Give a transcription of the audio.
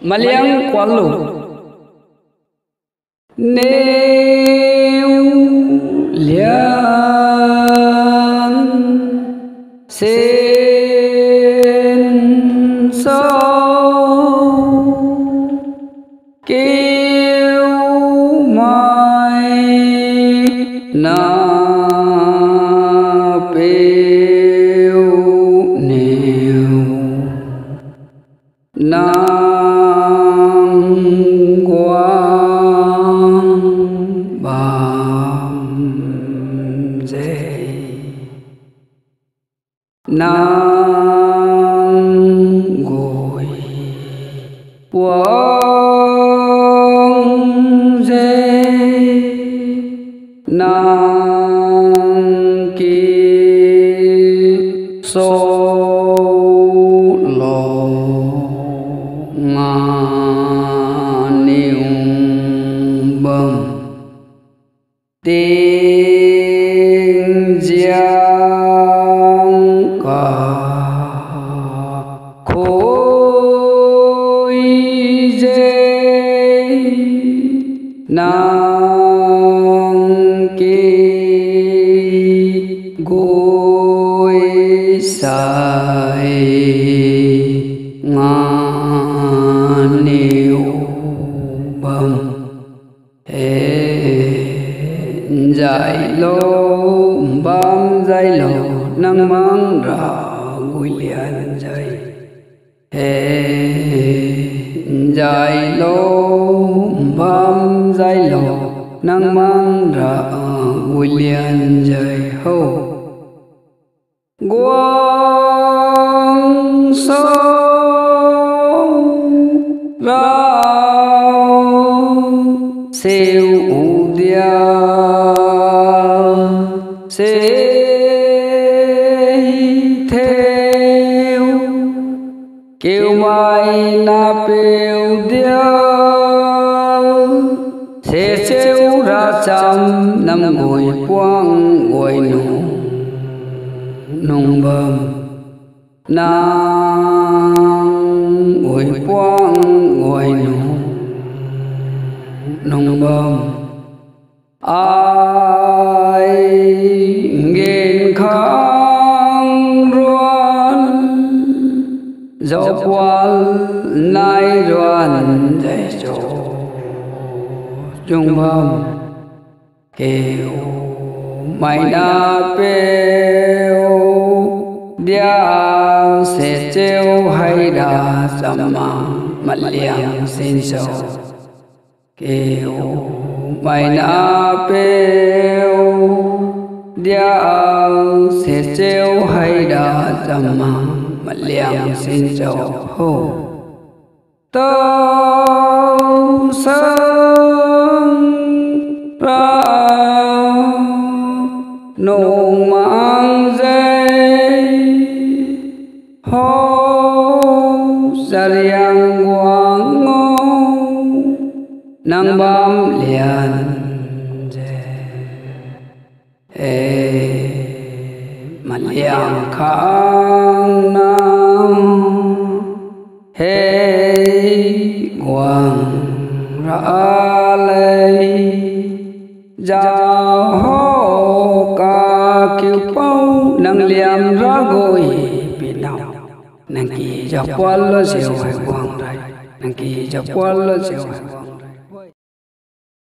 Maliang Kualu Nêu Liang Xin Sâu Kêu Mai Na Bêu Nêu Nam Quang Bam Dê Nam Gồi Quang Dê Nam Ki So Tiếng giang cả khối dây nàng kỳ gối sai ngàn niu bầm dạy lô bám dạy lô năng mang ra vui liền dạy dạy lô bám dạy lô năng mang ra vui liền dạy hô quang sâu rao siêu dia sẽ theo kêu mai na bêu điêu sẽ trêu ra trăm năm ngồi quang ngồi nung bơm nàng ngồi quang ngồi nung bơm ai nghìn khang ruan dẫu quan nay ruan dạy chỗ trung bầm kêu mày đã bêu dia sẽ trêu hay đã dầm mặt liang xin sâu kêu mày đã bêu dia sẽ trêu hay đã dầm mặt liang xin sâu hô tao sáng ra nồng mang dây hô sa liang quang ngô năng bám liền mặt liang khang nam quang ra lấy giao hô ca kêu bao năng liam ra gối biển đảo năng kỳ cho quan lo diệu hải quang đây năng kỳ cho quan lo diệu hải quang